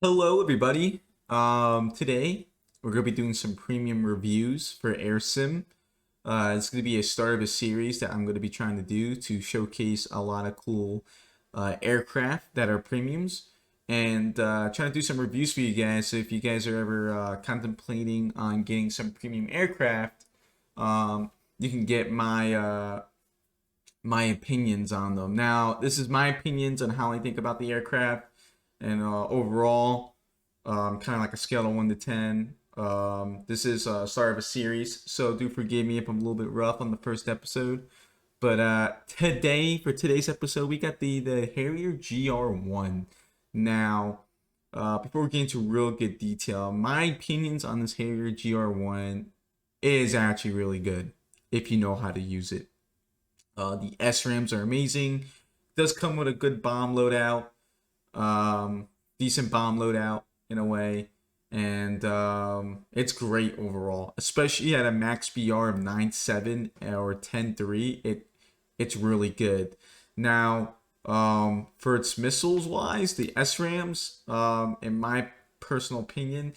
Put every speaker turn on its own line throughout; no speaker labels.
Hello, everybody. Today we're gonna be doing some premium reviews for AirSim. It's gonna be a start of a series that I'm gonna be trying to do to showcase a lot of cool aircraft that are premiums, and trying to do some reviews for you guys. So if you guys are ever contemplating on getting some premium aircraft, you can get my opinions on them. Now, this is my opinions on how I think about the aircraft and overall, kind of like a scale of 1 to 10. This is start of a series, so do forgive me if I'm a little bit rough on the first episode. But for today's episode, we got the Harrier GR1. Now, before we get into real good detail, my opinions on this Harrier GR1 is actually really good if you know how to use it. The SRAAMs are amazing. Does come with a good bomb loadout, decent bomb loadout in a way, and it's great overall. Especially at a max BR of 9.7 or 10.3, it's really good. Now, for its missiles wise, the SRAMs, in my personal opinion,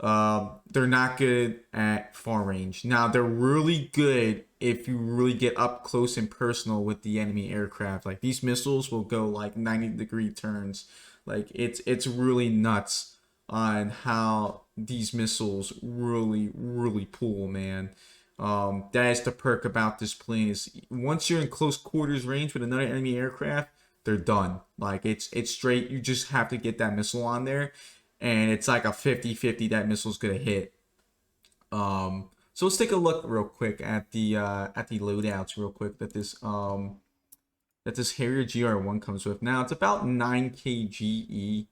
they're not good at far range. Now they're really good if you really get up close and personal with the enemy aircraft. Like these missiles will go like 90-degree turns. Like it's really nuts on how these missiles really pull, man. That is the perk about this plane is once you're in close quarters range with another enemy aircraft, they're done. Like it's straight. You just have to get that missile on there, and it's like a 50-50 that missile's gonna hit. So let's take a look real quick at the loadouts real quick that this Harrier GR1 comes with. Now it's about 9k GE.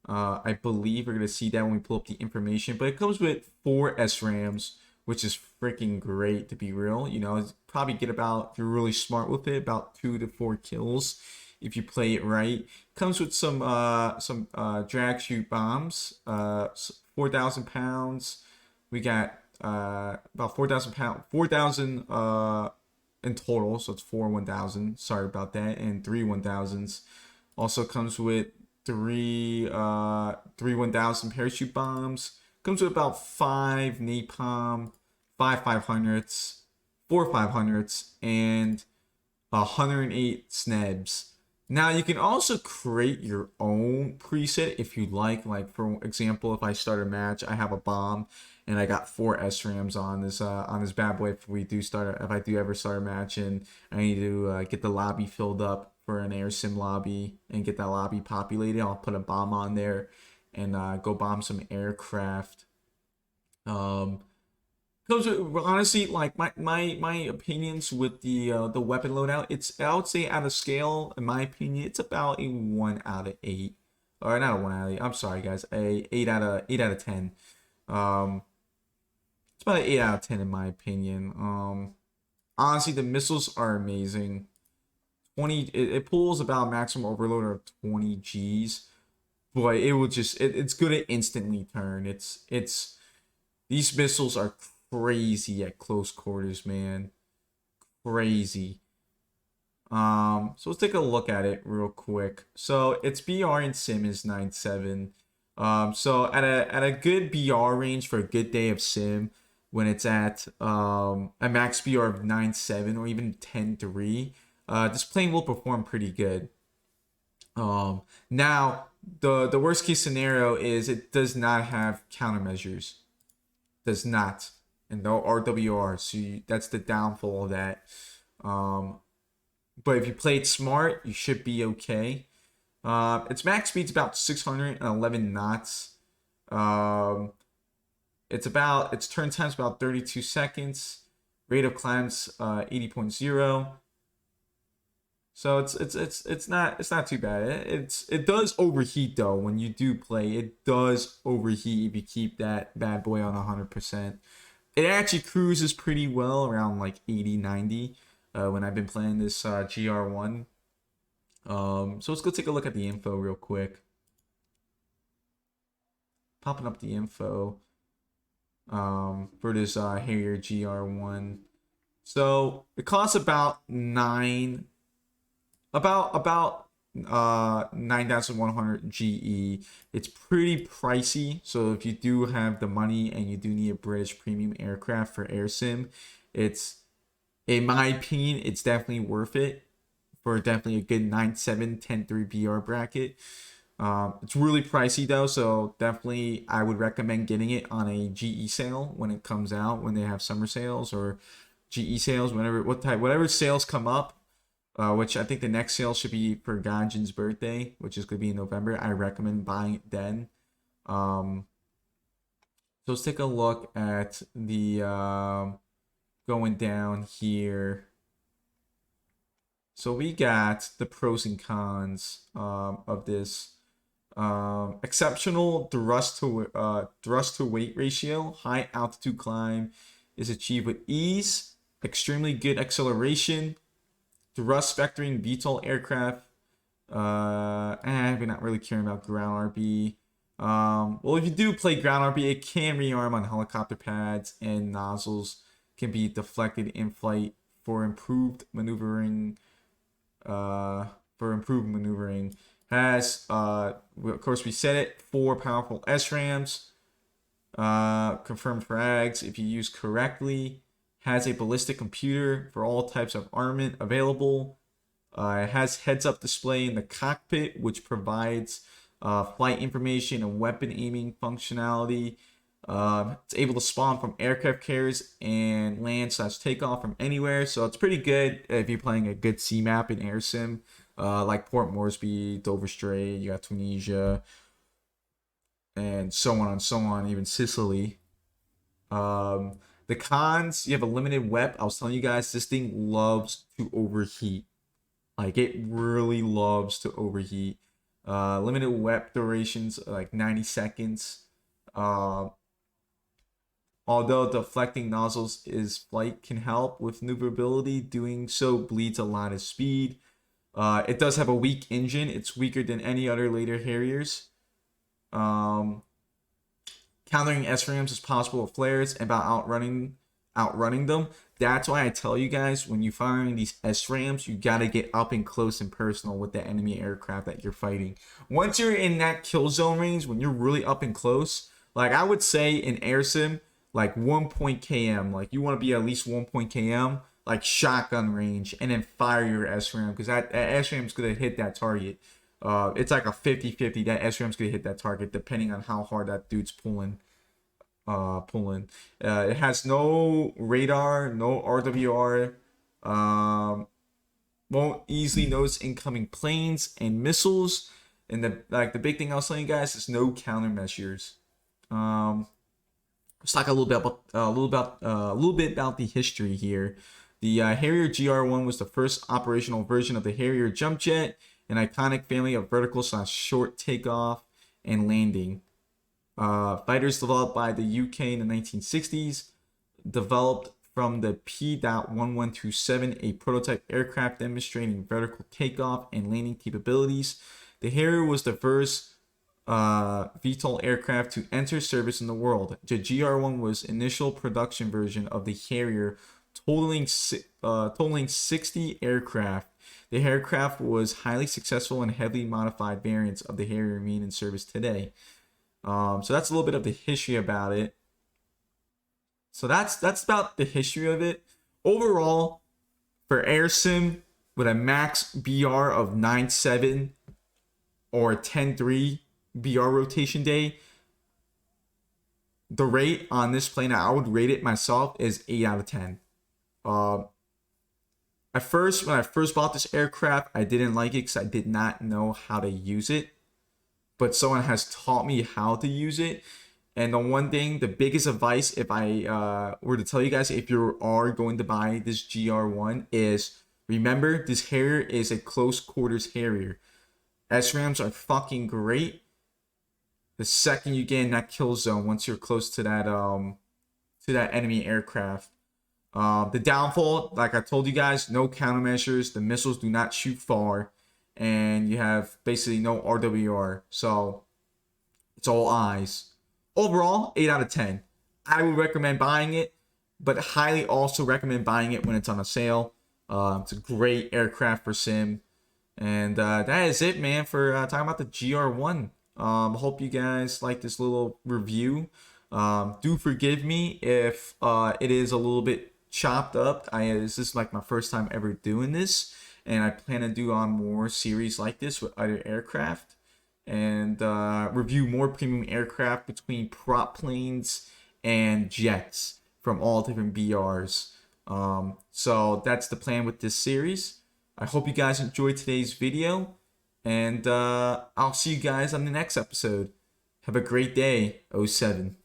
I believe we're gonna see that when we pull up the information, but it comes with 4 SRAMs, which is freaking great to be real. You know, it's probably get about, if you're really smart with it, about 2 to 4 kills if you play it right. Comes with some drag shoot bombs, 4,000 pounds. We got about 4,000 pounds, 4,000 in total, so it's 4 1,000. Sorry about that, and 3 1,000s. Also comes with three 1,000 parachute bombs. Comes with about 5 napalm, 5 500s, 4 500s, and 108 snebs. Now you can also create your own preset if you like. Like for example, if I start a match, I have a bomb and I got 4 SRAMs on this bad boy. If I do ever start a match and I need to get the lobby filled up for an air sim lobby and get that lobby populated, I'll put a bomb on there and go bomb some aircraft. Um, Comes with, honestly, like my opinions with the weapon loadout, it's, I would say, out of scale, in my opinion, it's about a 1 out of 8, or not a 1 out of 8. I'm sorry, guys, a 8 out of 10. Um, it's about an 8 out of 10 in my opinion. Honestly, the missiles are amazing. 20, it pulls about a maximum overload of 20 Gs, but it will just it's good at instantly turn. It's these missiles are crazy at close quarters, man. Crazy. So let's take a look at it real quick. So its BR in sim is 9.7. So at a good BR range for a good day of sim, when it's at a max BR of 9.7 or even 10.3, this plane will perform pretty good. Now the worst case scenario is it does not have countermeasures. Does not, and no RWR. So that's the downfall of that. Um, but if you play it smart, you should be okay. Its max speed's about 611 knots. Um, its turn time's about 32 seconds. Rate of climbs 80.0. So it's not too bad. It does overheat though when you do play. It does overheat if you keep that bad boy on 100%. It actually cruises pretty well around like 80-90 when I've been playing this GR1. So let's go take a look at the info real quick. Popping up the info for this Harrier GR1. So it costs about 9, about 9100 GE. It's pretty pricey, so if you do have the money and you do need a British premium aircraft for air sim, it's, in my opinion, it's definitely worth it for definitely a good 9.7 10.3 BR bracket. It's really pricey though, so definitely I would recommend getting it on a GE sale when it comes out, when they have summer sales or GE sales, whatever sales come up. Which I think the next sale should be for Ganjin's birthday, which is going to be in November. I recommend buying it then. So let's take a look at the going down here. So we got the pros and cons of this. Exceptional thrust to weight ratio. High altitude climb is achieved with ease. Extremely good acceleration. Thrust vectoring VTOL aircraft. We're not really caring about ground RB. Well, if you do play ground RB, it can rearm on helicopter pads, and nozzles can be deflected in flight for improved maneuvering. Has of course we said it, 4 powerful SRAAMs. Confirmed frags if you use correctly. Has a ballistic computer for all types of armament available. It has heads-up display in the cockpit, which provides flight information and weapon aiming functionality. It's able to spawn from aircraft carriers and land/takeoff from anywhere. So it's pretty good if you're playing a good C map in air sim, like Port Moresby, Dover Strait, you got Tunisia, and so on, even Sicily. The cons, you have a limited WEP. I was telling you guys, this thing loves to overheat. Like, it really loves to overheat. Limited WEP durations, like 90 seconds. Although deflecting nozzles is flight can help with maneuverability, doing so bleeds a lot of speed. It does have a weak engine. It's weaker than any other later Harriers. Countering SRAAMs is possible with flares and about outrunning them. That's why I tell you guys, when you're firing these SRAAMs, you gotta get up and close and personal with the enemy aircraft that you're fighting. Once you're in that kill zone range, when you're really up and close, like I would say in air sim, like 1 km, like you want to be at least 1 km, like shotgun range, and then fire your SRAAM, because that SRAAM is gonna hit that target. It's like a 50-50 that SRAM's gonna hit that target depending on how hard that dude's pulling. It has no radar, no RWR. Won't easily notice incoming planes and missiles. And the big thing I was telling you guys is no countermeasures. Let's talk a little bit about the history here. The Harrier GR1 was the first operational version of the Harrier jump jet, an iconic family of vertical/short takeoff and landing. Fighters developed by the UK in the 1960s, developed from the P.1127, a prototype aircraft demonstrating vertical takeoff and landing capabilities. The Harrier was the first VTOL aircraft to enter service in the world. The GR1 was initial production version of the Harrier, totaling 60 aircraft. The aircraft was highly successful and heavily modified variants of the Harrier remain in service today. So that's a little bit of the history about it. So that's about the history of it. Overall, for air sim with a max BR of 9.7 or 10.3 BR rotation day, the rate on this plane, I would rate it myself, is 8 out of 10. When I first bought this aircraft, I didn't like it because I did not know how to use it. But someone has taught me how to use it. And the biggest advice, if I were to tell you guys, if you are going to buy this GR1, is remember, this Harrier is a close quarters Harrier. SRAMs are fucking great. The second you get in that kill zone, once you're close to that enemy aircraft. The downfall, like I told you guys, no countermeasures. The missiles do not shoot far. And you have basically no RWR. So it's all eyes. Overall, 8 out of 10. I would recommend buying it, but highly also recommend buying it when it's on a sale. It's a great aircraft for sim. And that is it, man, for talking about the GR1. Hope you guys like this little review. Do forgive me if it is a little bit chopped up. This is like my first time ever doing this, and I plan to do on more series like this with other aircraft, and review more premium aircraft between prop planes and jets from all different BRs. So that's the plan with this series. I hope you guys enjoyed today's video, and I'll see you guys on the next episode. Have a great day, 07.